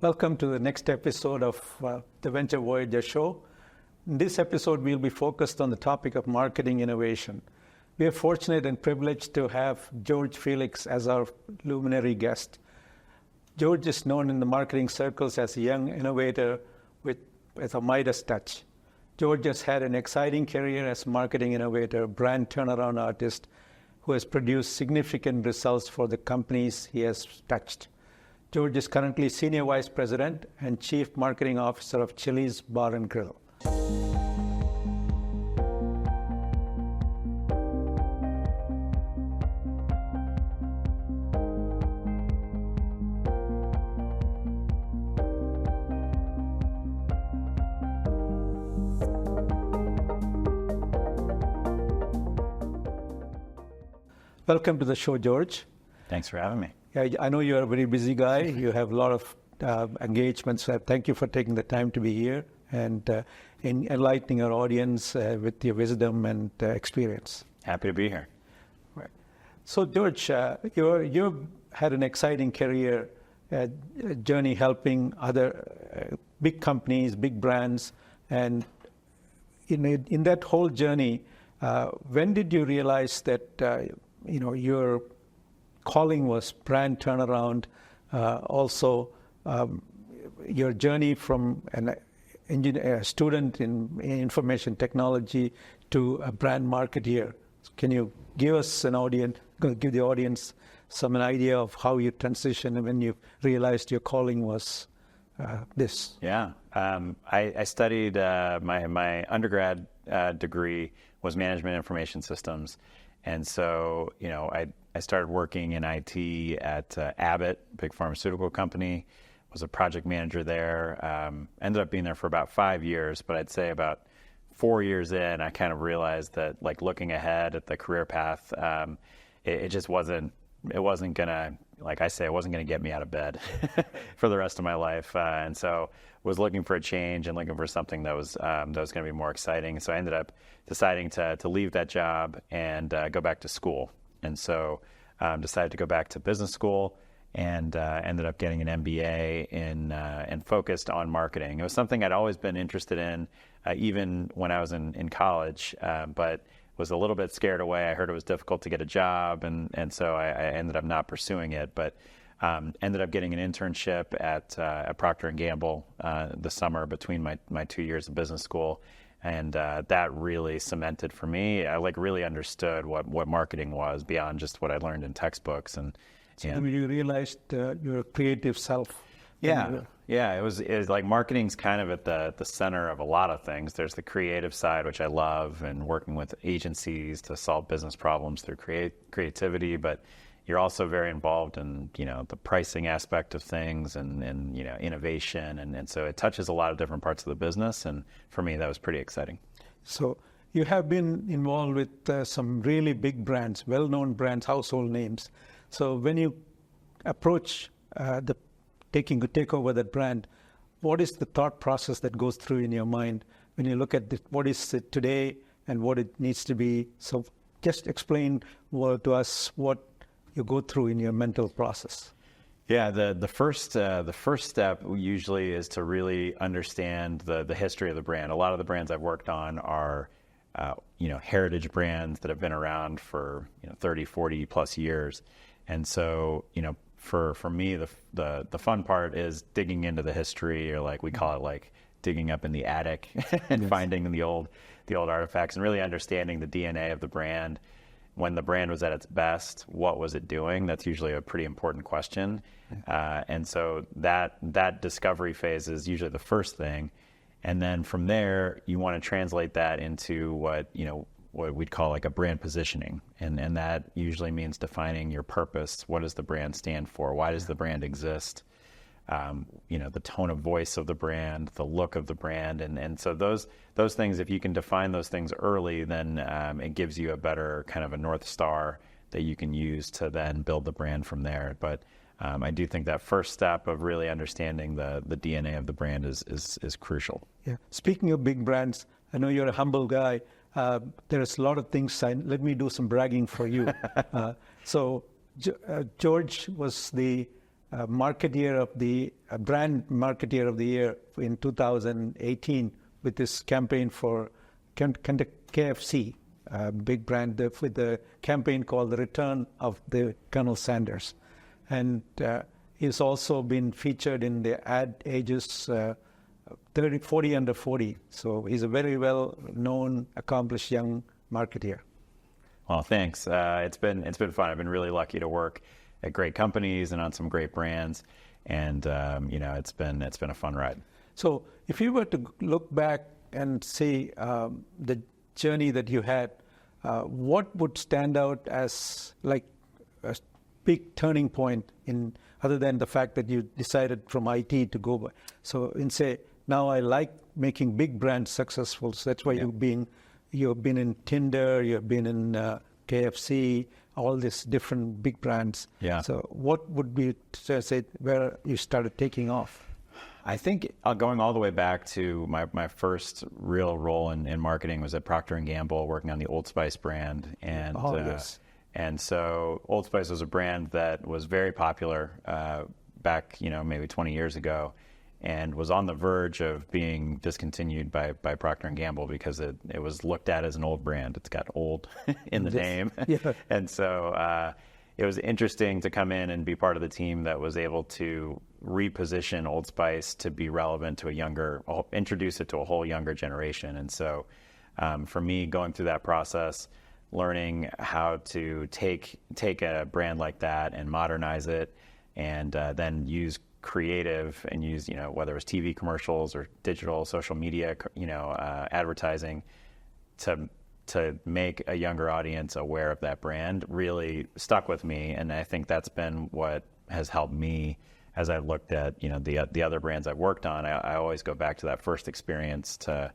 Welcome to the next episode of the Venture Voyager show. In this episode, we'll be focused on the topic of marketing innovation. We are fortunate and privileged to have George Felix as our luminary guest. George is known in the marketing circles as a young innovator with a Midas-touch. George has had an exciting career as a marketing innovator, brand turnaround artist, who has produced significant results for the companies he has touched. George is currently Senior Vice President and Chief Marketing Officer of Chili's Bar and Grill. Welcome to the show, George. Thanks for having me. Yeah, I know you're a very busy guy. You have a lot of engagements. Thank you for taking the time to be here and in enlightening our audience with your wisdom and experience. Happy to be here. Right. So, George, you've had an exciting career journey helping other big companies, big brands, and in that whole journey, when did you realize that your calling was brand turnaround? Also, your journey from a student in information technology to a brand marketeer. Can you give the audience an idea of how you transitioned and when you realized your calling was this? Yeah, I studied my undergrad degree was management information systems. And so, I started working in IT at Abbott, big pharmaceutical company, was a project manager there, ended up being there for about 5 years, but I'd say about 4 years in, I kind of realized that looking ahead at the career path, it just wasn't gonna, it wasn't gonna get me out of bed for the rest of my life. And so was looking for a change and looking for something that was gonna be more exciting. So I ended up deciding to leave that job and go back to school. And so decided to go back to business school and ended up getting an MBA and focused on marketing. It was something I'd always been interested in, even when I was in college, but was a little bit scared away. I heard it was difficult to get a job, and so I ended up not pursuing it, but ended up getting an internship at Procter & Gamble the summer between my 2 years of business school. And that really cemented for me. I really understood what marketing was beyond just what I learned in textbooks. And so you realized your creative self. Yeah. It was like marketing's kind of at the center of a lot of things. There's the creative side, which I love, and working with agencies to solve business problems through creativity. But you're also very involved in the pricing aspect of things and innovation, and so it touches a lot of different parts of the business. And for me, that was pretty exciting. So you have been involved with some really big brands, well-known brands, household names. So when you approach take over that brand, what is the thought process that goes through in your mind when you look at what is it today and what it needs to be? So just explain to us what you go through in your mental process. Yeah, the first step usually is to really understand the history of the brand. A lot of the brands I've worked on are heritage brands that have been around for 30, 40 plus years. And so for me the fun part is digging into the history, or we call it digging up in the attic and finding the old artifacts and really understanding the DNA of the brand. When the brand was at its best, what was it doing? That's usually a pretty important question. And so that discovery phase is usually the first thing. And then from there, you want to translate that into what we'd call a brand positioning. And that usually means defining your purpose. What does the brand stand for? Why does the brand exist? The tone of voice of the brand, the look of the brand. And so those things, if you can define those things early, then it gives you a better kind of a North Star that you can use to then build the brand from there. But I do think that first step of really understanding the DNA of the brand is crucial. Yeah. Speaking of big brands, I know you're a humble guy. There's a lot of things. Let me do some bragging for you. So George was the brand marketeer of the year in 2018 with this campaign for KFC, big brand, with the campaign called The Return of the Colonel Sanders. And he's also been featured in the Ad Age's 40 under 40. So he's a very well-known, accomplished young marketeer. Well, thanks. It's been fun. I've been really lucky to work at great companies and on some great brands, and it's been a fun ride. So, if you were to look back and see the journey that you had, what would stand out as like a big turning point other than the fact that you decided from IT to go? So, now I like making big brands successful. So that's why you've been in Tinder, you've been in KFC, all these different big brands. Yeah. So what would be, say, where you started taking off? I think going all the way back to my first real role in marketing was at Procter & Gamble, working on the Old Spice brand. And, yes. And so Old Spice was a brand that was very popular back, maybe 20 years ago, and was on the verge of being discontinued by Procter & Gamble because it was looked at as an old brand. It's got old in the name. Yeah. And so it was interesting to come in and be part of the team that was able to reposition Old Spice to be relevant to introduce it to a whole younger generation. And so for me, going through that process, learning how to take a brand like that and modernize it, and then use creative and use, whether it was TV commercials or digital social media, advertising to make a younger audience aware of that brand really stuck with me. And I think that's been what has helped me as I looked at, the other brands I've worked on. I always go back to that first experience to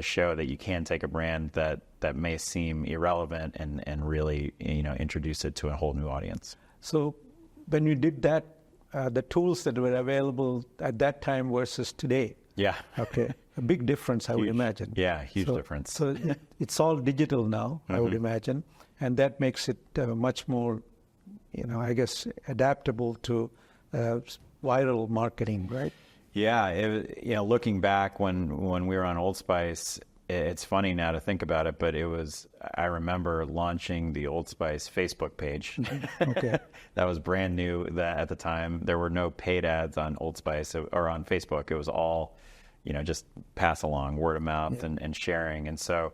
show that you can take a brand that may seem irrelevant and really, introduce it to a whole new audience. So when you did that, the tools that were available at that time versus today. Yeah. Okay. A big difference, I would imagine. Yeah, huge difference. So it's all digital now, I would imagine. And that makes it much more, I guess, adaptable to viral marketing, right? Yeah. Looking back when we were on Old Spice, it's funny now to think about it, but I remember launching the Old Spice Facebook page. Okay. That was brand new at the time. There were no paid ads on Old Spice or on Facebook. It was all, just pass along, word of mouth, and sharing. And so,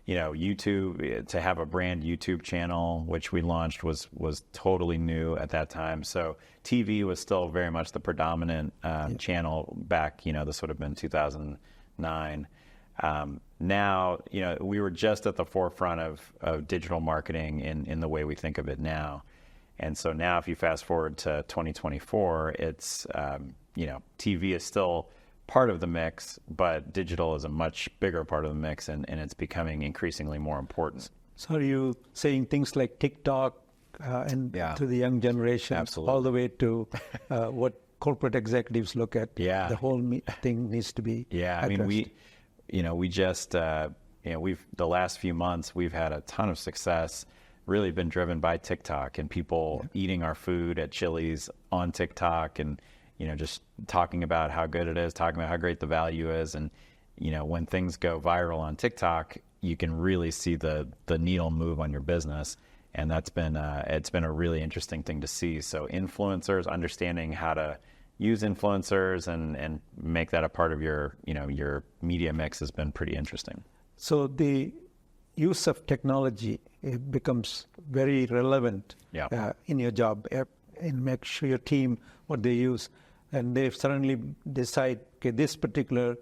YouTube, to have a brand YouTube channel, which we launched, was totally new at that time. So TV was still very much the predominant channel back, this would have been 2009. Now, we were just at the forefront of digital marketing in the way we think of it now. And so now if you fast forward to 2024, it's, TV is still part of the mix, but digital is a much bigger part of the mix, and it's becoming increasingly more important. So are you saying things like TikTok to the young generation, absolutely, all the way to what corporate executives look at? Yeah. The whole thing needs to be addressed. I mean, we just, the last few months, we've had a ton of success, really been driven by TikTok and people eating our food at Chili's on TikTok and, just talking about how good it is, talking about how great the value is. And, when things go viral on TikTok, you can really see the needle move on your business. And that's been, it's been a really interesting thing to see. So influencers, understanding how to use influencers and make that a part of your media mix has been pretty interesting. So the use of technology, it becomes very relevant in your job, and make sure your team, what they use. And they suddenly decide, okay, this particular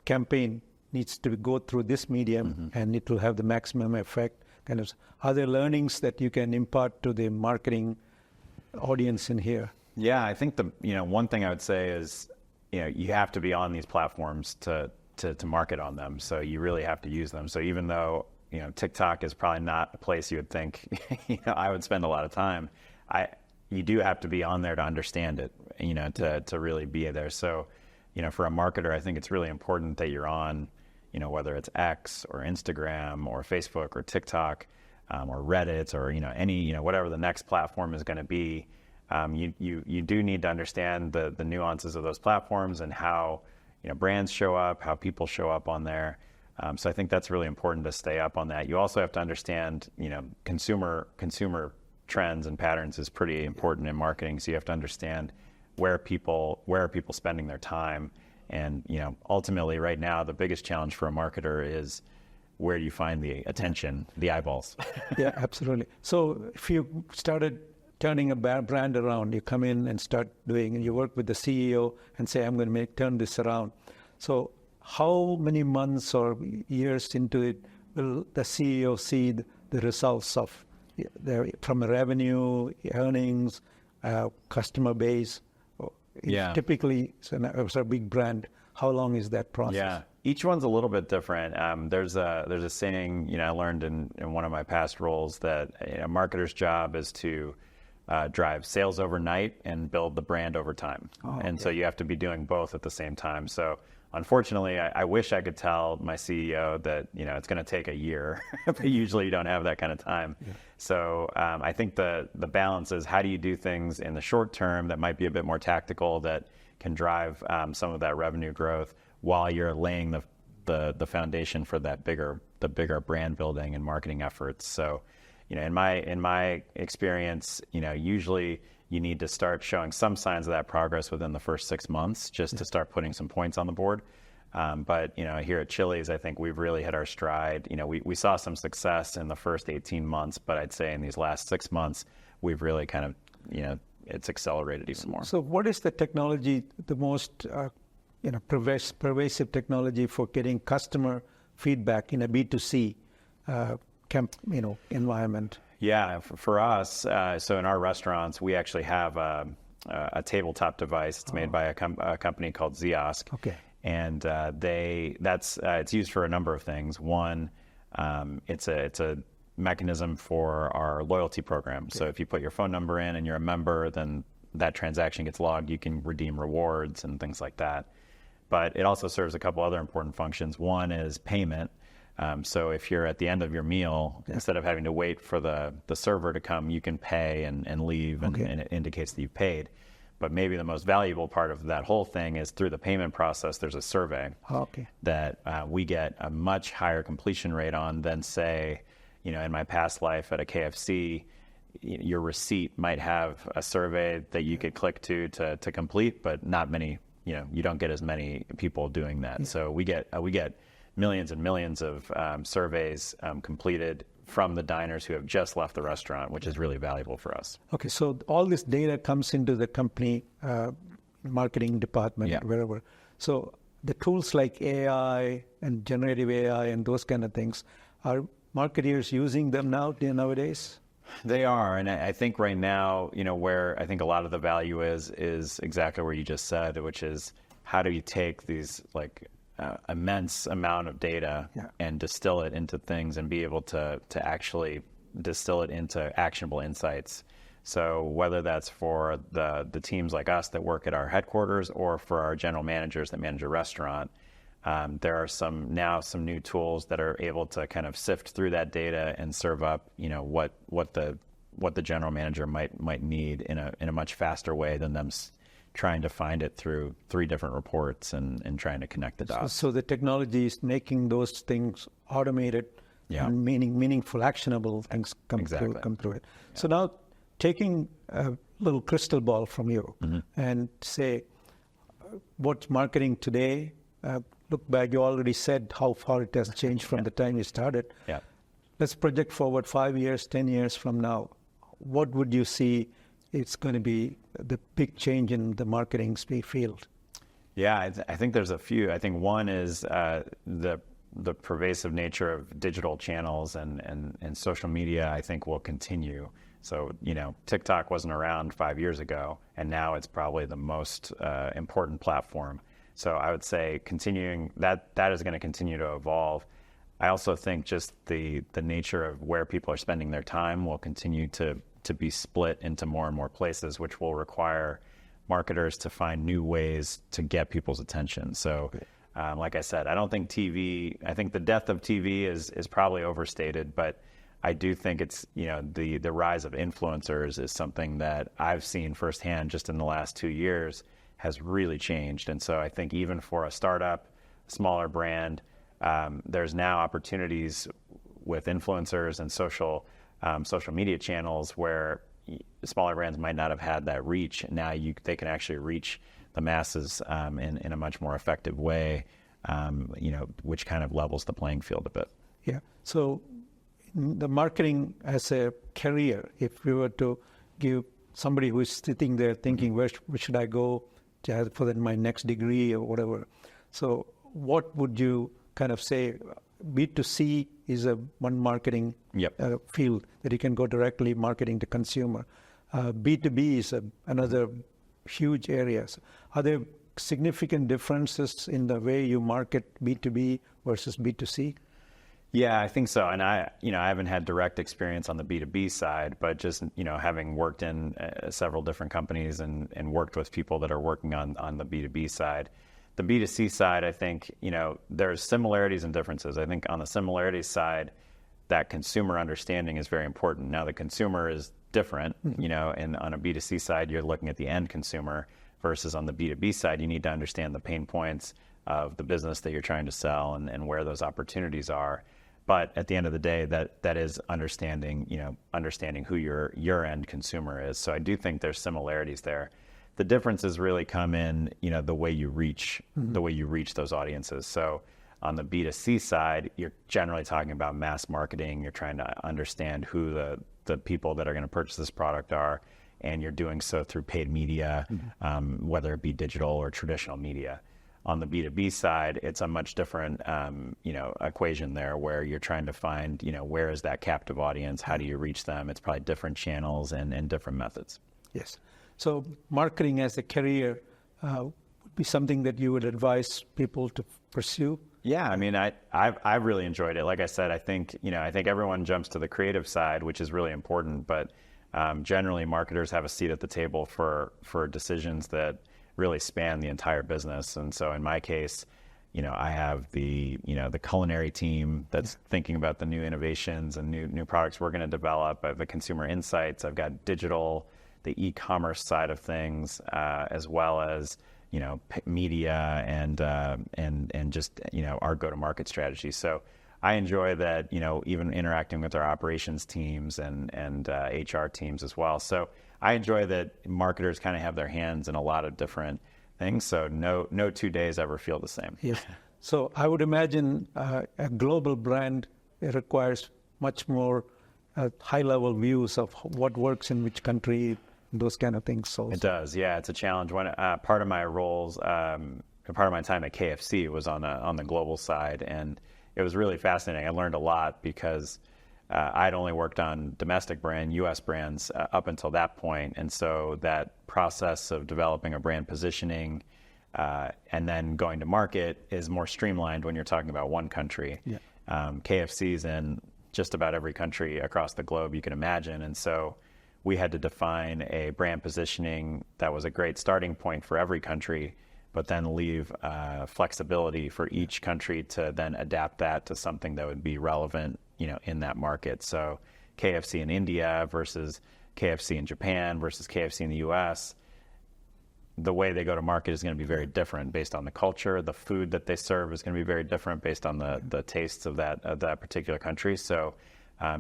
campaign needs to go through this medium and it will have the maximum effect. Kind of, are there learnings that you can impart to the marketing audience in here? Yeah, I think one thing I would say is, you have to be on these platforms to market on them. So you really have to use them. So even though, TikTok is probably not a place you would think, I would spend a lot of time, you do have to be on there to understand it, to really be there. So, for a marketer, I think it's really important that you're on, whether it's X or Instagram or Facebook or TikTok or Reddit or, any, whatever the next platform is going to be. you do need to understand the nuances of those platforms and how brands show up, how people show up on there. So I think that's really important to stay up on that. You also have to understand, consumer trends and patterns is pretty important in marketing. So you have to understand where are people spending their time. And, ultimately right now, the biggest challenge for a marketer is where do you find the attention, the eyeballs? Yeah, absolutely. So if you started turning a brand around, you come in and start doing, and you work with the CEO and say, I'm going to turn this around. So how many months or years into it will the CEO see the results of from a revenue, earnings, customer base? Typically, it's a big brand. How long is that process? Yeah, each one's a little bit different. There's a saying I learned in one of my past roles that a marketer's job is to drive sales overnight and build the brand over time. So you have to be doing both at the same time. So unfortunately, I wish I could tell my CEO that it's going to take a year, but usually you don't have that kind of time. Yeah. So I think the balance is how do you do things in the short term that might be a bit more tactical that can drive some of that revenue growth while you're laying the foundation for the bigger brand building and marketing efforts. So in my experience, usually you need to start showing some signs of that progress within the first 6 months just to start putting some points on the board. But here at Chili's, I think we've really hit our stride. We saw some success in the first 18 months, but I'd say in these last 6 months, we've really kind of, it's accelerated even more. So what is the technology, the most pervasive technology for getting customer feedback in a B2C environment? Yeah, for us, so in our restaurants, we actually have a tabletop device. It's made by a company called Ziosk. Okay. And it's used for a number of things. One, it's a mechanism for our loyalty program. Okay. So if you put your phone number in and you're a member, then that transaction gets logged. You can redeem rewards and things like that. But it also serves a couple other important functions. One is payment. So if you're at the end of your meal, instead of having to wait for the server to come, you can pay and leave, and it indicates that you've paid. But maybe the most valuable part of that whole thing is through the payment process, there's a survey that we get a much higher completion rate on than, say, in my past life at a KFC, your receipt might have a survey that you could click to complete, but not many, you don't get as many people doing that. Yeah. So we get millions and millions of surveys completed from the diners who have just left the restaurant, which is really valuable for us. Okay, so all this data comes into the company marketing department, wherever. So the tools like AI and generative AI and those kind of things, are marketeers using them nowadays? They are, and I think right now, where I think a lot of the value is exactly where you just said, which is how do you take these immense amount of data and distill it into things and be able to actually distill it into actionable insights. So whether that's for the teams like us that work at our headquarters or for our general managers that manage a restaurant, there are some new tools that are able to kind of sift through that data and serve up what the general manager might need in a much faster way than them trying to find it through 3 different reports and trying to connect the dots. So the technology is making those things automated and meaningful, actionable things come through it. Yeah. So now taking a little crystal ball from you and say, what's marketing today? Look back, you already said how far it has changed from the time you started. Yeah. Let's project forward 5 years, 10 years from now. What would you see it's going to be the big change in the marketing field? Yeah, I think there's a few. I think one is the pervasive nature of digital channels and social media, I think, will continue. So, TikTok wasn't around 5 years ago, and now it's probably the most important platform. So I would say continuing that is going to continue to evolve. I also think just the nature of where people are spending their time will continue to be split into more and more places, which will require marketers to find new ways to get people's attention. So like I said, I don't think I think the death of TV is probably overstated, but I do think it's, the rise of influencers is something that I've seen firsthand just in the last 2 years has really changed. And so I think even for a startup, smaller brand, there's now opportunities with influencers and social media channels where smaller brands might not have had that reach. Now they can actually reach the masses in a much more effective way, which kind of levels the playing field a bit. Yeah. So the marketing as a career, if we were to give somebody who is sitting there thinking, where should I go for my next degree or whatever? So what would you kind of say? B2C is one marketing field that you can go directly marketing to consumer. B2B is another huge area. So are there significant differences in the way you market B2B versus B2C? Yeah, I think so. And I haven't had direct experience on the B2B side, but just, having worked in several different companies and worked with people that are working on the B2B side. The B2C side, I think, there's similarities and differences. I think on the similarities side, that consumer understanding is very important. Now, the consumer is different, and on a B2C side, you're looking at the end consumer versus on the B2B side, you need to understand the pain points of the business that you're trying to sell and where those opportunities are. But at the end of the day, that is understanding who your end consumer is. So I do think there's similarities there. The differences really come in, the way you reach those audiences. So on the B2C side, you're generally talking about mass marketing. You're trying to understand who the people that are going to purchase this product are, and you're doing so through paid media, whether it be digital or traditional media. On the B2B side, it's a much different, equation there, where you're trying to find, where is that captive audience? How do you reach them? It's probably different channels and different methods. Yes. So marketing as a career would be something that you would advise people to pursue? Yeah, I mean, I've really enjoyed it. Like I said, I think everyone jumps to the creative side, which is really important, but generally marketers have a seat at the table for decisions that really span the entire business. And so in my case, I have the culinary team that's thinking about the new innovations and new products we're going to develop. I have the consumer insights. I've got digital, the e-commerce side of things, as well as media and just our go-to-market strategy. So I enjoy that, even interacting with our operations teams and HR teams as well. So I enjoy that marketers kind of have their hands in a lot of different things. So no 2 days ever feel the same. Yes. So I would imagine a global brand, it requires much more high-level views of what works in which country, those kind of things. So it does. Yeah, it's a challenge. When part of my roles, part of my time at KFC was on the global side, and it was really fascinating. I learned a lot because I'd only worked on domestic brand, U.S. brands up until that point. And so that process of developing a brand positioning and then going to market is more streamlined when you're talking about one country. Yeah. KFC's in just about every country across the globe you can imagine. And so we had to define a brand positioning that was a great starting point for every country, but then leave flexibility for each country to then adapt that to something that would be relevant, in that market. So KFC in India versus KFC in Japan versus KFC in the US, the way they go to market is going to be very different based on the culture. The food that they serve is going to be very different based on the tastes of that particular country. So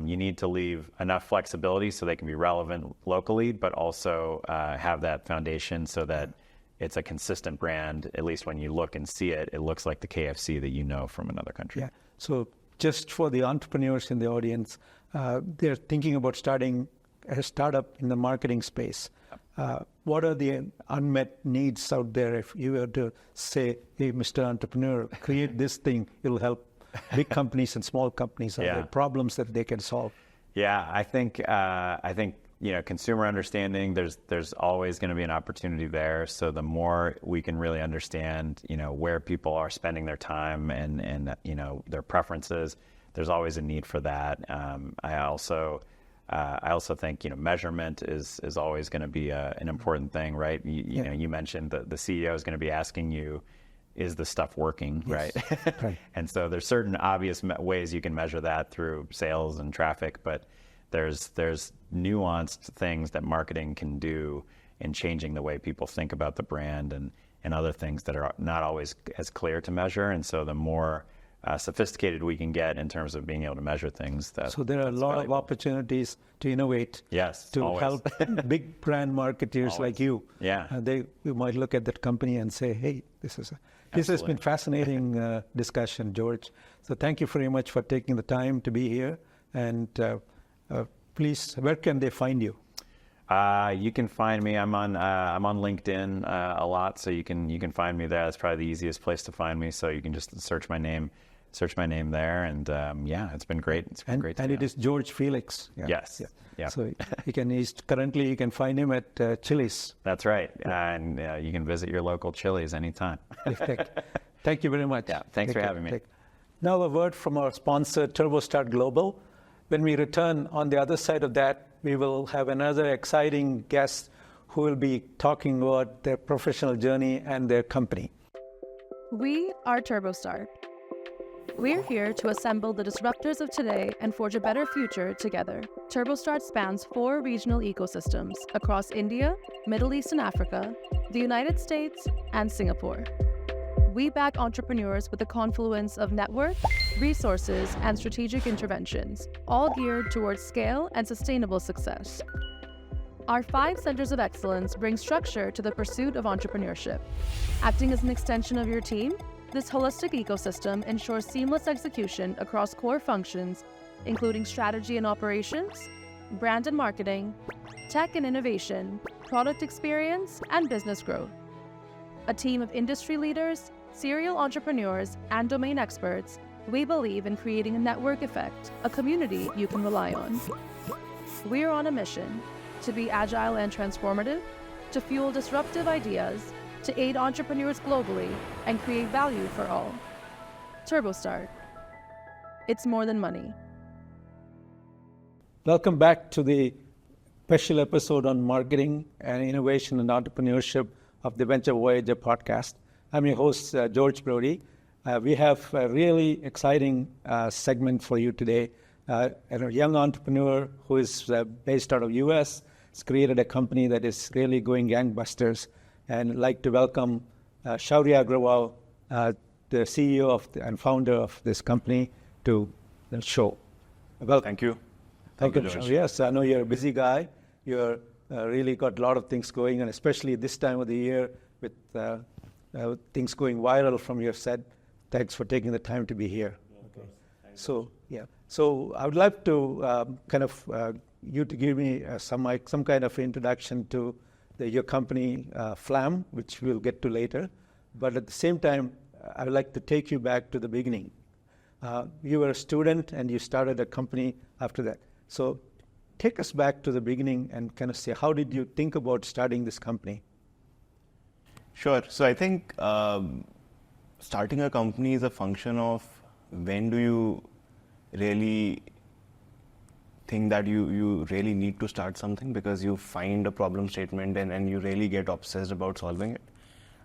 you need to leave enough flexibility so they can be relevant locally, but also have that foundation so that it's a consistent brand. At least when you look and see it, it looks like the KFC that you know from another country. Yeah. So just for the entrepreneurs in the audience, they're thinking about starting a startup in the marketing space. What are the unmet needs out there? If you were to say, hey, Mr. Entrepreneur, create this thing, it'll help big companies and small companies. Are there problems that they can solve? Yeah, I think consumer understanding, there's always going to be an opportunity there. So the more we can really understand, where people are spending their time and their preferences, there's always a need for that. I also think measurement is always going to be an important thing, right? You mentioned the CEO is going to be asking you, is the stuff working, Yes. right? Right. And so there's certain obvious ways you can measure that through sales and traffic, but there's nuanced things that marketing can do in changing the way people think about the brand and other things that are not always as clear to measure. And so the more sophisticated we can get in terms of being able to measure things. So there are a lot of opportunities to innovate. Yes, to always. help big brand marketeers Always. like you. Yeah. You might look at that company and say, hey, this has been fascinating discussion, George. So thank you very much for taking the time to be here. And please, where can they find you? You can find me. I'm on LinkedIn a lot, so you can find me there. That's probably the easiest place to find me. So you can just search my name there, and it's been great. It's been great. And it is George Felix. Yeah. Yes. Yeah. So currently you can find him at Chili's. That's right. And you can visit your local Chili's anytime. Thank you very much. Yeah. Thanks for having me. Now a word from our sponsor, TurboStart Global. When we return, on the other side of that, we will have another exciting guest who will be talking about their professional journey and their company. We are TurboStart. We're here to assemble the disruptors of today and forge a better future together. TurboStart spans 4 regional ecosystems across India, Middle East and Africa, the United States, and Singapore. We back entrepreneurs with a confluence of network, resources, and strategic interventions, all geared towards scale and sustainable success. Our 5 centers of excellence bring structure to the pursuit of entrepreneurship. Acting as an extension of your team, this holistic ecosystem ensures seamless execution across core functions, including strategy and operations, brand and marketing, tech and innovation, product experience, and business growth. A team of industry leaders, serial entrepreneurs, and domain experts, we believe in creating a network effect, a community you can rely on. We're on a mission to be agile and transformative, to fuel disruptive ideas, to aid entrepreneurs globally, and create value for all. TurboStart. It's more than money. Welcome back to the special episode on marketing and innovation and entrepreneurship of the Venture Voyager podcast. I'm your host, George Brody. We have a really exciting segment for you today. A young entrepreneur who is based out of US has created a company that is really going gangbusters. And I'd like to welcome Shourya Agarwal, the CEO and founder of this company, to the show. Welcome. Thank you. Welcome, George. Yes, I know you're a busy guy. You're really got a lot of things going, and especially this time of the year with things going viral from your set. Thanks for taking the time to be here. Okay. So I would like to you to give me some kind of introduction to your company, Flam, which we'll get to later. But at the same time, I would like to take you back to the beginning. You were a student and you started a company after that. So take us back to the beginning and kind of say, how did you think about starting this company? Sure. So I think starting a company is a function of when do you really think that you really need to start something, because you find a problem statement and you really get obsessed about solving it.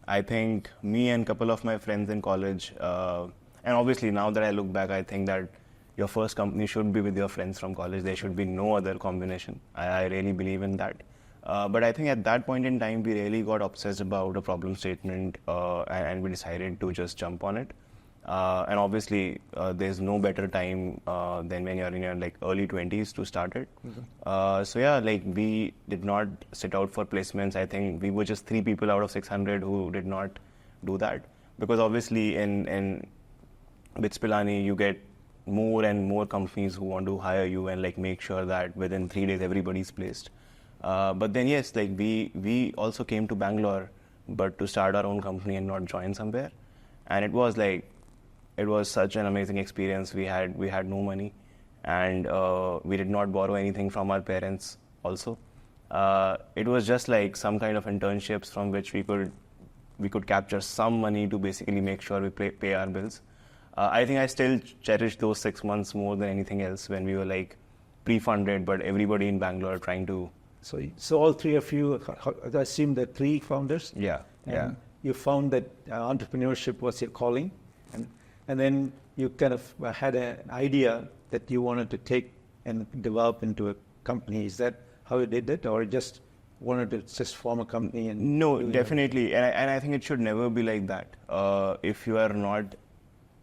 I think me and a couple of my friends in college, and obviously now that I look back, I think that your first company should be with your friends from college. There should be no other combination. I really believe in that. But I think at that point in time, we really got obsessed about a problem statement and we decided to just jump on it. And obviously, there's no better time than when you're in your early 20s to start it. Mm-hmm. We did not sit out for placements. I think we were just 3 people out of 600 who did not do that. Because obviously with Spilani, you get more and more companies who want to hire you and make sure that within 3 days everybody's placed. But then yes, we also came to Bangalore, but to start our own company and not join somewhere. And it was such an amazing experience. We had no money, and we did not borrow anything from our parents also. It was just some kind of internships from which we could capture some money to basically make sure we pay our bills. I think I still cherish those 6 months more than anything else, when we were pre-funded, but everybody in Bangalore trying to. So all 3 of you, I assume the 3 founders? Yeah. you found that entrepreneurship was your calling, and then you kind of had an idea that you wanted to take and develop into a company. Is that how you did it, or just wanted to just form a company? And no, definitely, and I think it should never be like that. If you are not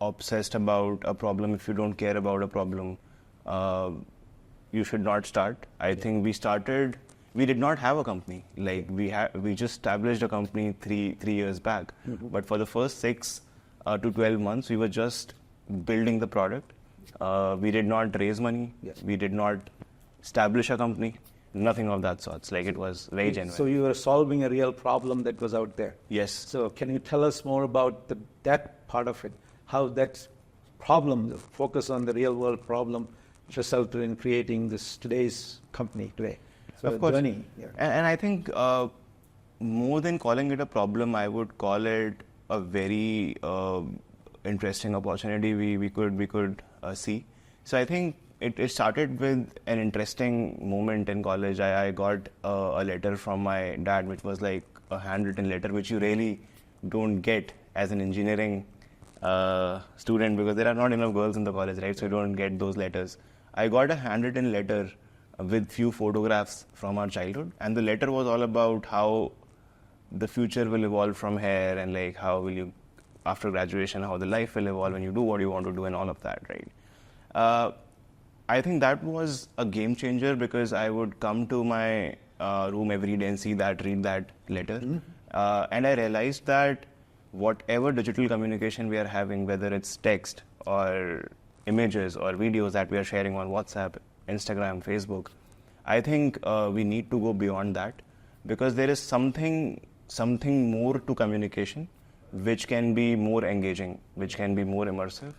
obsessed about a problem, if you don't care about a problem, you should not start. I think we did not have a company. Like we just established a company three years back. But for the first 6 to 12 months, we were just building the product. We did not raise money. Yes. We did not establish a company. Nothing of that sorts. Like it was very genuine. So you were solving a real problem that was out there. Yes. So can you tell us more about that part of it? How that problem, the focus on the real world problem, resulted in creating today's company today. So of course. Journey. Yeah. And I think more than calling it a problem, I would call it a very interesting opportunity we could see. So I think it started with an interesting moment in college. I got a letter from my dad, which was like a handwritten letter, which you really don't get as an engineering student, because there are not enough girls in the college, right? So you don't get those letters. I got a handwritten letter with few photographs from our childhood, and the letter was all about how the future will evolve from here, and like how will you, after graduation, how the life will evolve when you do what you want to do and all of that, right? I think that was a game changer, because I would come to my room every day and read that letter. And I realized that whatever digital communication we are having, whether it's text or images or videos that we are sharing on WhatsApp, Instagram, Facebook, I think we need to go beyond that, because there is something more to communication which can be more engaging, which can be more immersive.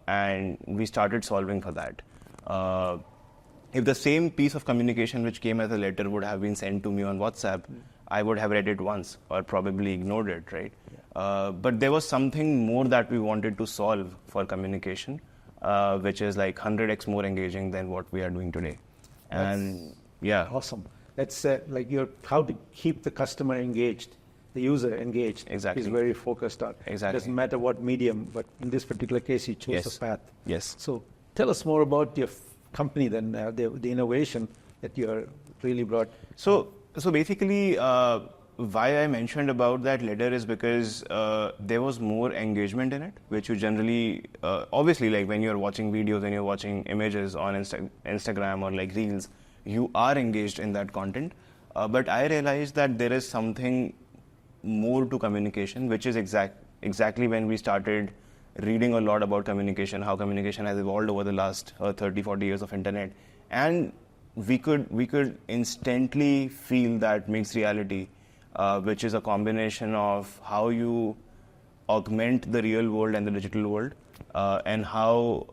And we started solving for that. If the same piece of communication which came as a letter would have been sent to me on WhatsApp, I would have read it once or probably ignored it, right? Yeah. But there was something more that we wanted to solve for communication, which is like 100x more engaging than what we are doing today. And yeah. Awesome. That's like how to keep the customer engaged, the user engaged. Exactly. Is very focused on. Exactly. It doesn't matter what medium, but in this particular case, you chose Yes. a path. Yes. So tell us more about your company then, the innovation that you really brought. So basically, why I mentioned about that letter is because there was more engagement in it, which you generally, obviously, like when you're watching videos and you're watching images on Instagram or like Reels, you are engaged in that content. But I realized that there is something more to communication, which is exactly when we started reading a lot about communication, how communication has evolved over the last 30, 40 years of internet. And we could instantly feel that mixed reality, which is a combination of how you augment the real world and the digital world, and how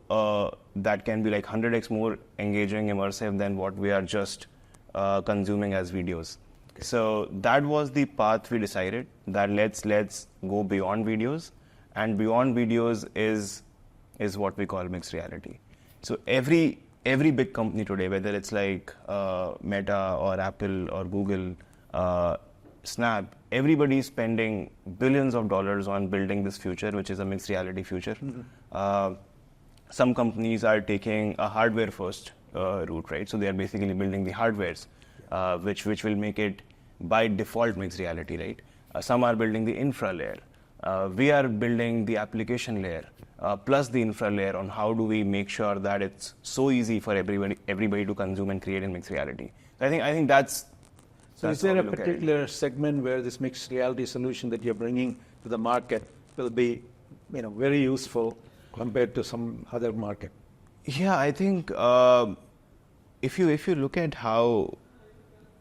that can be like 100x more engaging, immersive than what we are just consuming as videos. Okay. So that was the path we decided, that let's go beyond videos, and beyond videos is what we call mixed reality. So every big company today, whether it's like Meta or Apple or Google, Snap, everybody is spending billions of dollars on building this future, which is a mixed reality future. Some companies are taking a hardware first route, right? So they are basically building the hardwares, which will make it by default mixed reality, right? Some are building the infra layer. We are building the application layer, plus the infra layer on how do we make sure that it's so easy for everybody to consume and create in mixed reality. I think that's. So is there a particular segment where this mixed reality solution that you're bringing to the market will be, very useful compared to some other market? Yeah, I think if you look at how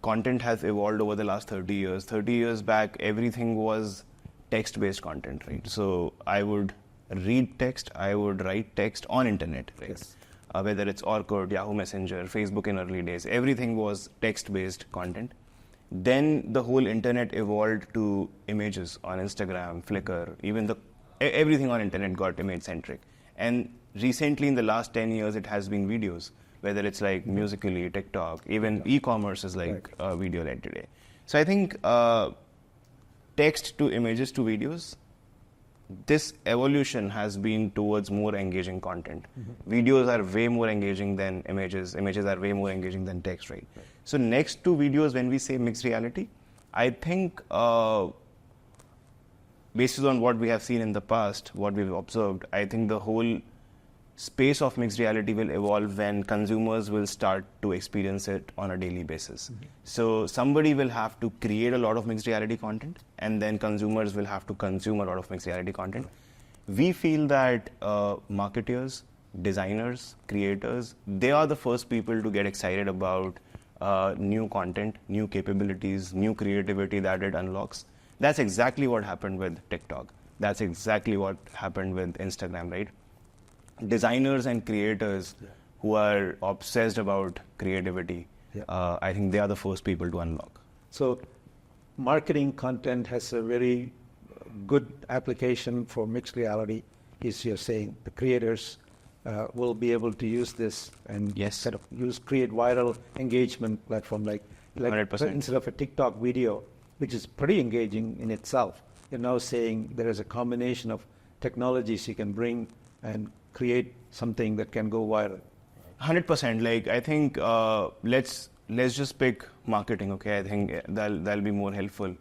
content has evolved over the last 30 years, 30 years back, everything was text-based content, right? So I would read text, I would write text on internet, right? Yes. Whether it's Orkut, Yahoo Messenger, Facebook in early days, everything was text-based content. Then the whole internet evolved to images on Instagram, Flickr, even everything on internet got image-centric. And recently, in the last 10 years, it has been videos, whether it's like Musical.ly, TikTok, even e-commerce is like video-led today. So I think text to images to videos, this evolution has been towards more engaging content. Videos are way more engaging than images. Images are way more engaging than text, right? So next to videos, when we say mixed reality, I think based on what we have seen in the past, what we've observed, I think the whole space of mixed reality will evolve when consumers will start to experience it on a daily basis. So somebody will have to create a lot of mixed reality content, and then consumers will have to consume a lot of mixed reality content. We feel that marketeers, designers, creators, they are the first people to get excited about new content, new capabilities, new creativity that it unlocks. That's exactly what happened with TikTok. That's exactly what happened with Instagram, right? Designers and creators who are obsessed about creativity, I think they are the first people to unlock. So marketing content has a very good application for mixed reality, is you're saying the creators will be able to use this and kind of create viral engagement platform like 100%. Instead of a TikTok video, which is pretty engaging in itself, you're now saying there is a combination of technologies you can bring and create something that can go viral. 100%. Like, I think let's just pick marketing, okay? I think that'll be more helpful.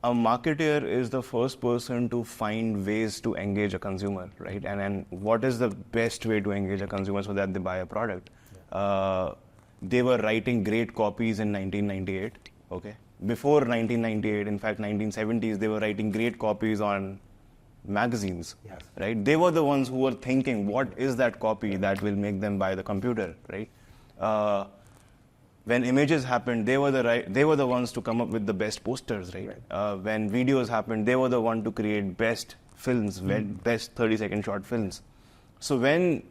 A marketeer is the first person to find ways to engage a consumer, right? And what is the best way to engage a consumer so that they buy a product? They were writing great copies in 1998, okay? Before 1998, in fact, 1970s, they were writing great copies on magazines, right? They were the ones who were thinking, what is that copy that will make them buy the computer, right? When images happened, they were the ones to come up with the best posters, right? When videos happened, they were the one to create best films, best 30-second short films. So when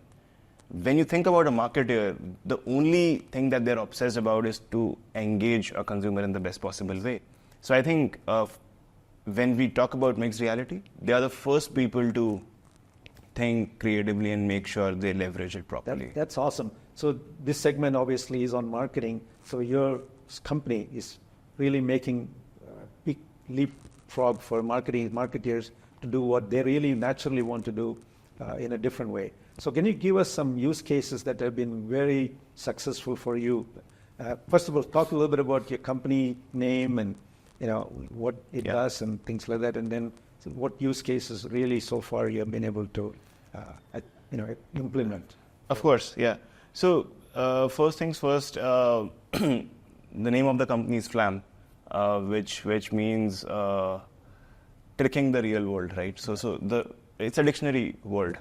you think about a marketer, the only thing that they're obsessed about is to engage a consumer in the best possible way. So I think when we talk about mixed reality, they are the first people to think creatively and make sure they leverage it properly. That's awesome. So this segment obviously is on marketing. So your company is really making a big leapfrog for marketeers to do what they really naturally want to do in a different way. So can you give us some use cases that have been very successful for you? First of all, talk a little bit about your company name and what it does and things like that, and then what use cases really so far you have been able to implement. Of course, yeah. So first things first, the name of the company is Flam, which means tricking the real world, right? So it's a dictionary word,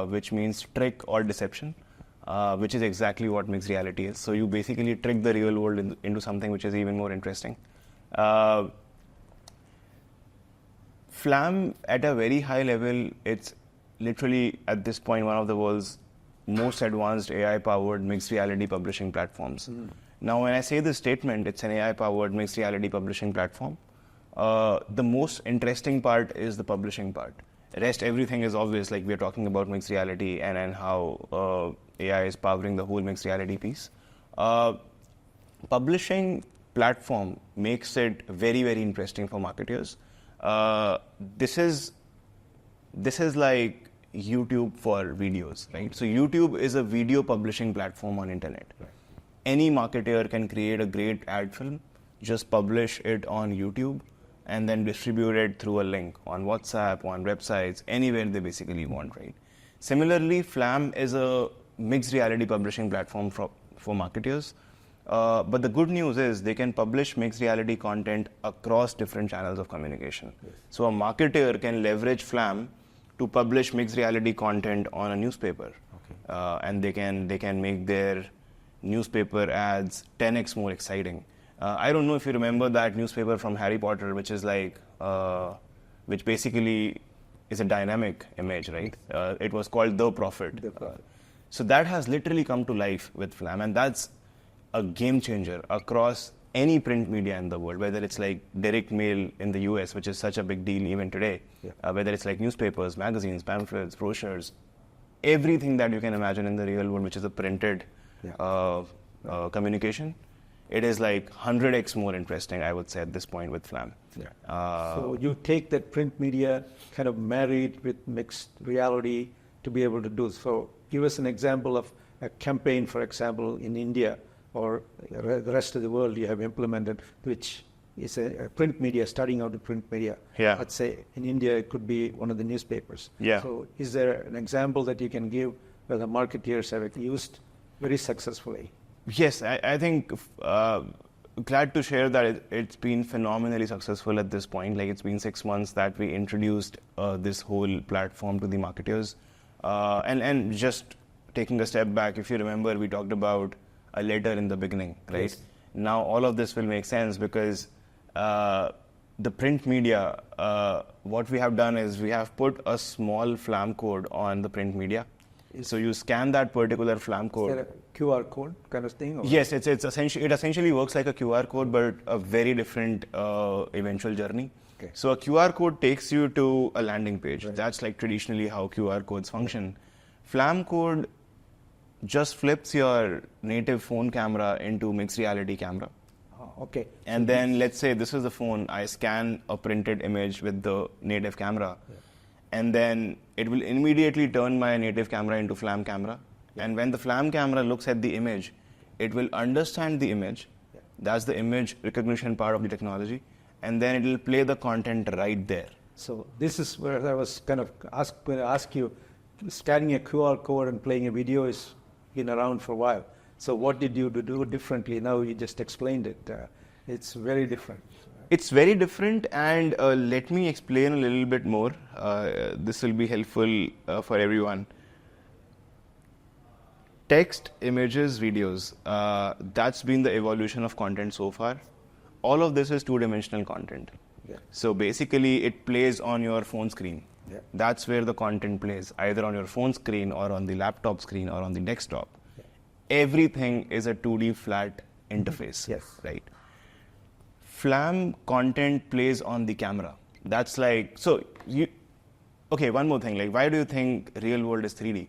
which means trick or deception, which is exactly what mixed reality is. So you basically trick the real world into something which is even more interesting. Flam, at a very high level, it's literally at this point one of the world's most advanced AI-powered mixed reality publishing platforms. Now, when I say this statement, it's an AI-powered mixed reality publishing platform. The most interesting part is the publishing part. Rest, everything is obvious, like we're talking about mixed reality and how AI is powering the whole mixed reality piece. Publishing platform makes it very, very interesting for marketers. This is like YouTube for videos, right? So YouTube is a video publishing platform on internet. Any marketer can create a great ad film, just publish it on YouTube, and then distribute it through a link on WhatsApp, on websites, anywhere they basically want, right? Similarly, Flam is a mixed reality publishing platform for marketers. But the good news is they can publish mixed reality content across different channels of communication. So a marketer can leverage Flam to publish mixed reality content on a newspaper. And they can make their newspaper ads 10x more exciting. I don't know if you remember that newspaper from Harry Potter, which is like, which basically is a dynamic image, right? It was called The Prophet. So that has literally come to life with Flam, and that's a game changer across any print media in the world, whether it's like direct mail in the US, which is such a big deal even today, whether it's like newspapers, magazines, pamphlets, brochures, everything that you can imagine in the real world, which is a printed communication, it is like 100x more interesting, I would say, at this point with Flam. So you take that print media, kind of married with mixed reality to be able to do. So give us an example of a campaign, for example, in India or the rest of the world you have implemented, which is a print media, starting out the print media. Yeah. Let's say in India it could be one of the newspapers. Yeah. So is there an example that you can give where the marketeers have used very successfully? Yes, I think glad to share that it's been phenomenally successful at this point. Like, it's been 6 months that we introduced this whole platform to the marketers. And just taking a step back, if you remember, we talked about a letter in the beginning, right? Yes. Now all of this will make sense because the print media, what we have done is we have put a small Flam code on the print media. So you scan that particular Flam code. Is there a QR code kind of thing? Or? Yes, it essentially works like a QR code, but a very different eventual journey. Okay. So a QR code takes you to a landing page. Right. That's like traditionally how QR codes function. Flam code just flips your native phone camera into mixed reality camera. Oh, okay. And then let's say this is the phone, I scan a printed image with the native camera. Yeah. And then it will immediately turn my native camera into Flam camera. Yeah. And when the Flam camera looks at the image, it will understand the image. Yeah. That's the image recognition part of the technology. And then it will play the content right there. So this is where I was kind of going to ask you, scanning a QR code and playing a video has been around for a while. So what did you do differently? Now you just explained it. It's very different. It's very different, and let me explain a little bit more. This will be helpful for everyone. Text, images, videos. That's been the evolution of content so far. All of this is two-dimensional content. Yeah. So basically, it plays on your phone screen. Yeah. That's where the content plays, either on your phone screen or on the laptop screen or on the desktop. Yeah. Everything is a 2D flat interface. Yes. Right? Flam content plays on the camera. That's like, so you, okay, one more thing, like, why do you think real world is 3D?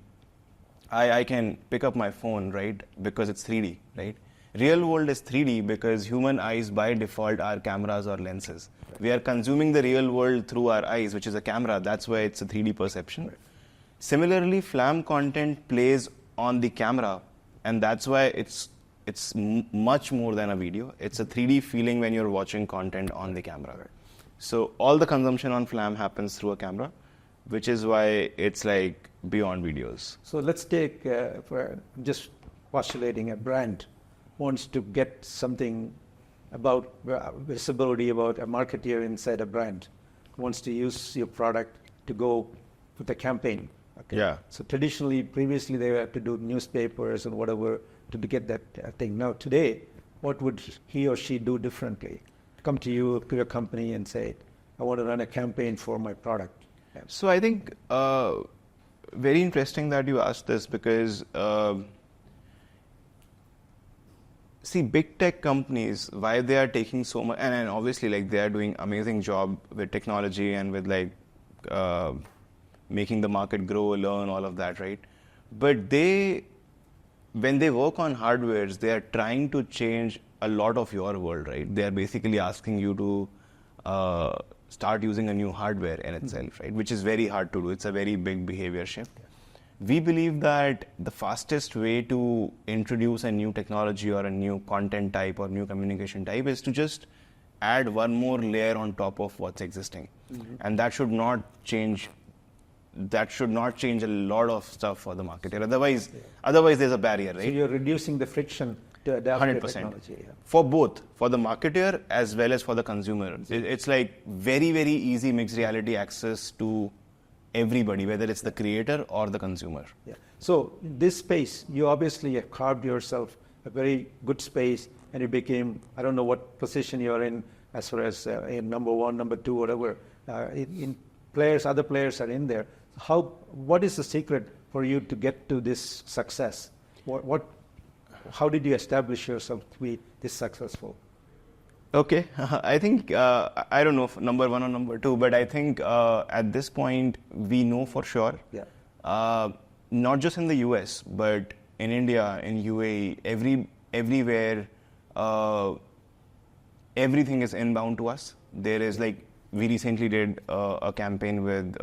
I can pick up my phone, right, because it's 3D, right? Real world is 3D because human eyes by default are cameras or lenses. Right. We are consuming the real world through our eyes, which is a camera. That's why it's a 3D perception. Right. Similarly, Flam content plays on the camera, and that's why it's much more than a video. It's a 3D feeling when you're watching content on the camera. Right. So all the consumption on Flam happens through a camera, which is why it's like beyond videos. So let's take, for just postulating, a brand wants to get something about visibility, about a marketeer inside a brand, wants to use your product to go with a campaign. Okay? Yeah. So traditionally, previously, they had to do newspapers and whatever to get that thing. Now, today, what would he or she do differently? Come to you, to your company, and say, I want to run a campaign for my product. Yeah. So I think very interesting that you asked this because see, big tech companies, why they are taking so much, and obviously like they are doing amazing job with technology and with like making the market grow, learn, all of that, right? But when they work on hardwares, they are trying to change a lot of your world, right? They are basically asking you to start using a new hardware in itself, right? Which is very hard to do. It's a very big behavior shift. We believe that the fastest way to introduce a new technology or a new content type or new communication type is to just add one more layer on top of what's existing. Mm-hmm. And that should not change. That should not change a lot of stuff for the marketer. Otherwise there's a barrier, right? So you're reducing the friction to adapt 100%. to technology. Yeah. For both, for the marketer as well as for the consumer. It's like very, very easy mixed reality access to everybody, whether it's the creator or the consumer. Yeah. So in this space, you obviously have carved yourself a very good space, and you became, I don't know what position you're in as far as in number one, number two, whatever. Other players are in there. What is the secret for you to get to this success? How did you establish yourself to be this successful? Okay, I think, I don't know if number one or number two, but I think at this point, we know for sure, not just in the US, but in India, in UAE, everywhere, everything is inbound to us. There is like, we recently did a campaign with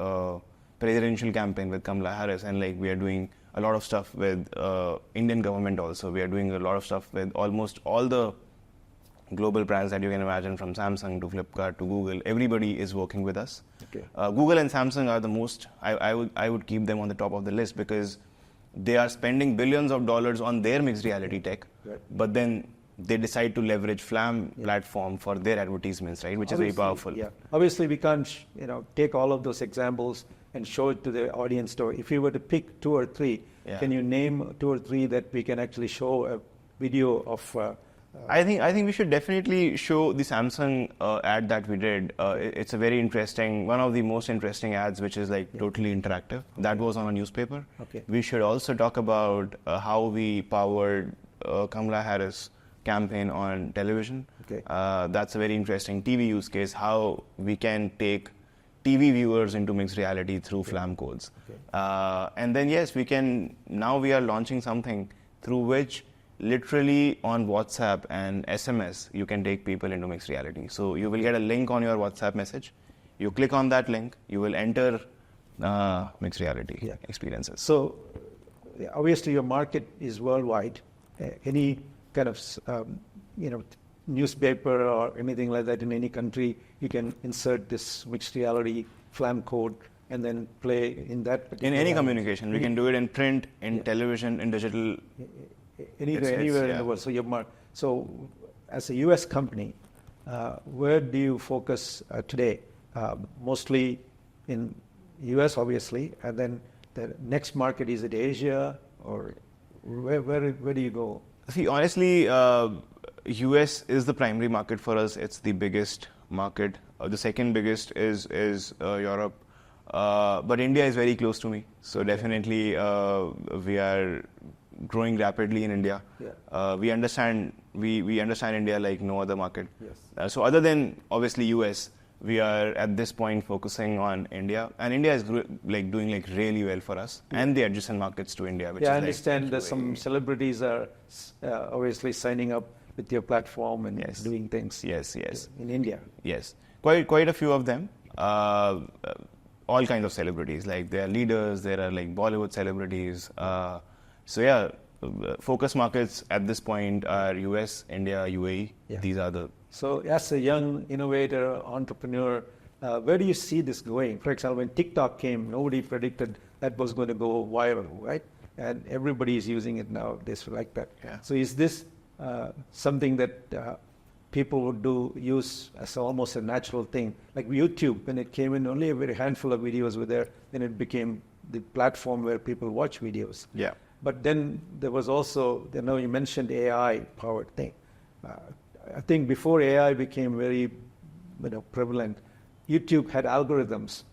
presidential campaign with Kamala Harris, and like we are doing a lot of stuff with Indian government also. We are doing a lot of stuff with almost all the global brands that you can imagine, from Samsung to Flipkart to Google. Everybody is working with us. Okay. Google and Samsung are the most, I would keep them on the top of the list, because they are spending billions of dollars on their mixed reality tech, Right. but then they decide to leverage Flam platform for their advertisements, right? Which is very powerful. Yeah. Obviously, we can't, take all of those examples and show it to the audience. So if you were to pick 2 or 3, can you name 2 or 3 that we can actually show a video of? I think we should definitely show the Samsung ad that we did. It's a very interesting, one of the most interesting ads, which is like totally interactive. That was on a newspaper. Okay. We should also talk about how we powered Kamala Harris campaign on television. Okay. That's a very interesting TV use case, how we can take TV viewers into mixed reality through Flam codes. Okay. And then yes, now we are launching something through which literally on WhatsApp and SMS, you can take people into mixed reality. So you will get a link on your WhatsApp message. You click on that link, you will enter mixed reality experiences. So obviously your market is worldwide. Any kind of, newspaper or anything like that in any country, you can insert this mixed reality Flam code and then play in that particular. In any communication, we can do it in print, in television, in digital. Anywhere in the world. So as a US company, where do you focus today? Mostly in US, obviously, and then the next market, is it Asia, or where do you go? See, honestly, US is the primary market for us. It's the biggest market. The second biggest is Europe. But India is very close to me. So definitely we are growing rapidly in India. Yeah. We understand India like no other market. Yes. So other than obviously US, we are at this point focusing on India, and India is doing like really well for us, and the adjacent markets to India. Which I is understand that some celebrities are obviously signing up with your platform and doing things. Yes. In India. Yes, quite a few of them. All kinds of celebrities, like they are leaders. There are like Bollywood celebrities. Focus markets at this point are US, India, UAE. Yeah. These are the. So as a young innovator, entrepreneur, where do you see this going? For example, when TikTok came, nobody predicted that was going to go viral, right? And everybody is using it nowadays like that. Yeah. So is this something that people would use as almost a natural thing? Like YouTube, when it came in, only a very handful of videos were there. Then it became the platform where people watch videos. Yeah. But then there was also, you mentioned AI-powered thing. I think before AI became very prevalent, YouTube had algorithms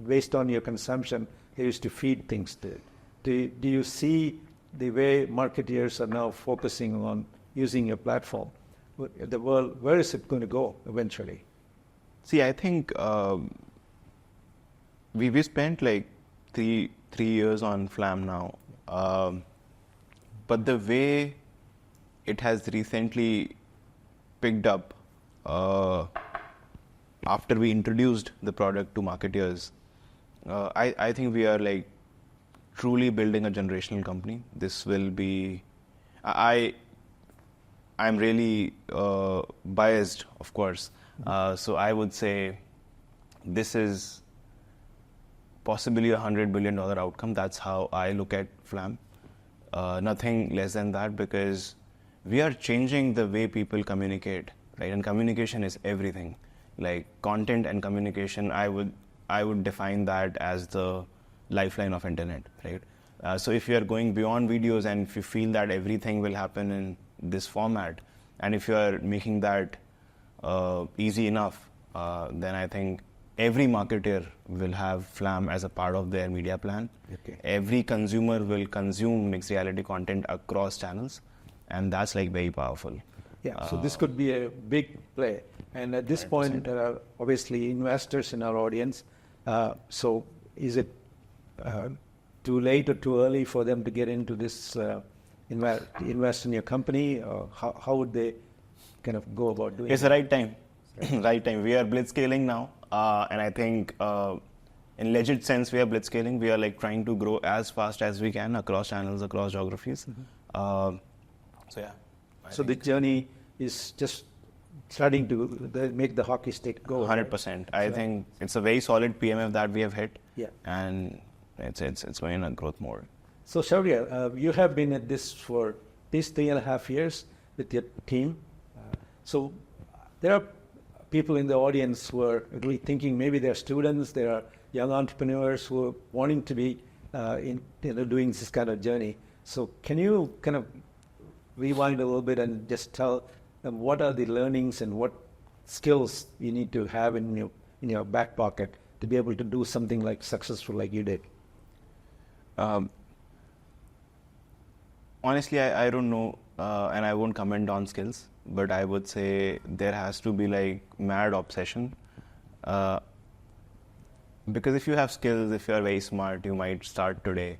based on your consumption. They used to feed things to it. Do you see the way marketeers are now focusing on using your platform? The world, where is it going to go eventually? See, I think we spent like three years on Flam now. But the way it has recently picked up after we introduced the product to marketeers, I think we are like truly building a generational company. This will be, I'm really biased, of course. So I would say this is possibly $100 billion outcome. That's how I look at Flam. Nothing less than that, because we are changing the way people communicate, right? And communication is everything. Like content and communication, I would define that as the lifeline of internet, right? So if you are going beyond videos, and if you feel that everything will happen in this format, and if you are making that easy enough, then I think every marketer will have Flam as a part of their media plan. Okay. Every consumer will consume mixed reality content across channels, and that's like very powerful. Yeah, so this could be a big play. And at this 100%. Point, there are obviously investors in our audience. So is it too late or too early for them to get into this invest in your company? Or how would they kind of go about doing it? It's the right time. Right time. We are blitzscaling now, and I think in legit sense we are blitzscaling. We are like trying to grow as fast as we can across channels, across geographies. So yeah. So the journey is just starting to make the hockey stick go. 100%. I think it's a very solid PMF that we have hit. Yeah. And it's going in a growth mode. So Shourya, you have been at this for these 3.5 years with your team. So there are people in the audience who are really thinking, maybe they're students, there are young entrepreneurs who are wanting to be doing this kind of journey. So can you kind of rewind a little bit and just tell them what are the learnings and what skills you need to have in your back pocket to be able to do something like successful like you did? Honestly, I don't know, and I won't comment on skills, but I would say there has to be like mad obsession. Because if you have skills, if you are very smart, you might start today.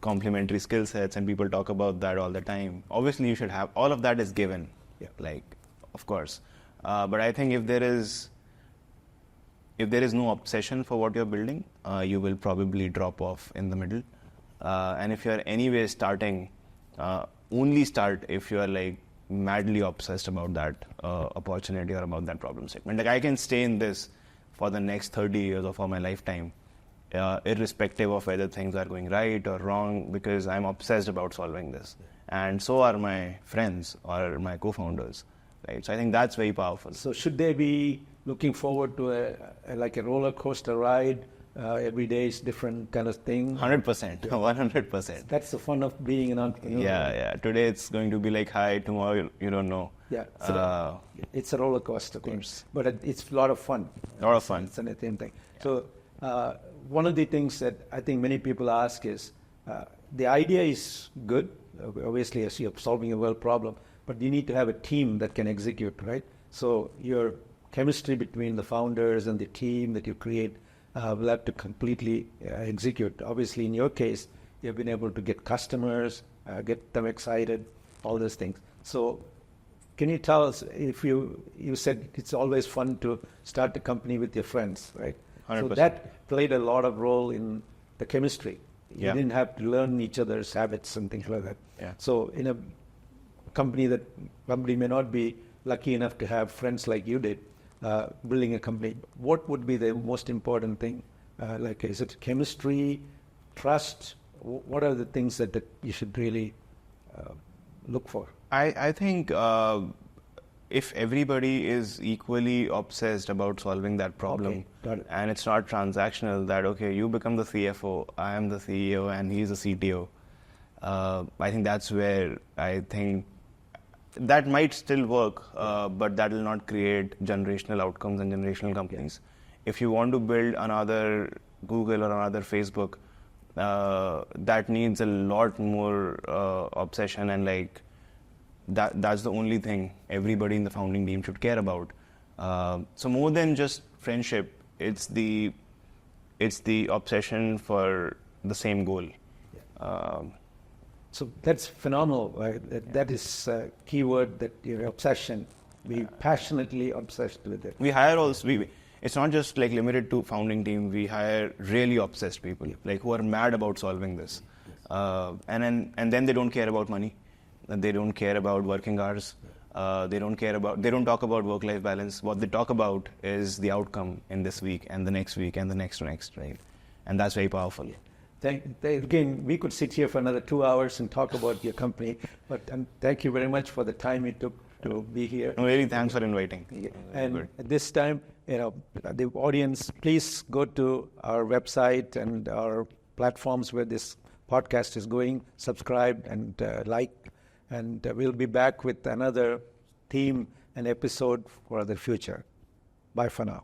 Complementary skill sets, and people talk about that all the time. Obviously, you should have, all of that is given, like, of course. But I think if there is no obsession for what you're building, you will probably drop off in the middle. And if you're anyway starting, only start if you are like madly obsessed about that opportunity or about that problem statement. Like I can stay in this for the next 30 years or for my lifetime, irrespective of whether things are going right or wrong, because I'm obsessed about solving this. And so are my friends or my co-founders, right? So I think that's very powerful. So should they be looking forward to a roller coaster ride? Every day is different kind of thing. 100%, 100%. That's the fun of being an entrepreneur. Yeah. Today it's going to be like high, tomorrow you don't know. Yeah, so it's a roller coaster, of course, but it's a lot of fun. A lot of fun. It's the same thing. Yeah. So one of the things that I think many people ask is, the idea is good, obviously as you're solving a world problem, but you need to have a team that can execute, right? So your chemistry between the founders and the team that you create will have to completely execute. Obviously, in your case, you've been able to get customers, get them excited, all those things. So can you tell us, if you said it's always fun to start a company with your friends, right? 100%. So that played a lot of role in the chemistry. You Yeah. didn't have to learn each other's habits and things like that. Yeah. So in a company that somebody may not be lucky enough to have friends like you did, building a company, what would be the most important thing? Like, is it chemistry, trust? What are the things that you should really look for? I think if everybody is equally obsessed about solving that problem, Okay, got it. and it's not transactional, that okay, you become the CFO, I am the CEO, and he's the CTO, I think that's where I think that might still work, but that will not create generational outcomes and generational companies. If you want to build another Google or another Facebook, that needs a lot more obsession, and like that's the only thing everybody in the founding team should care about. So more than just friendship, it's the obsession for the same goal. So that's phenomenal. Right? That is a key word, that your obsession. Be passionately obsessed with it. We hire also. It's not just like limited to founding team. We hire really obsessed people, like who are mad about solving this, and then they don't care about money. They don't care about working hours. They don't talk about work-life balance. What they talk about is the outcome in this week and the next week and the next, right? And that's very powerful. Again, we could sit here for another 2 hours and talk about your company, but thank you very much for the time you took to be here. No, really, thanks for inviting. Yeah. And at this time, the audience, please go to our website and our platforms where this podcast is going, subscribe and like, and we'll be back with another theme and episode for the future. Bye for now.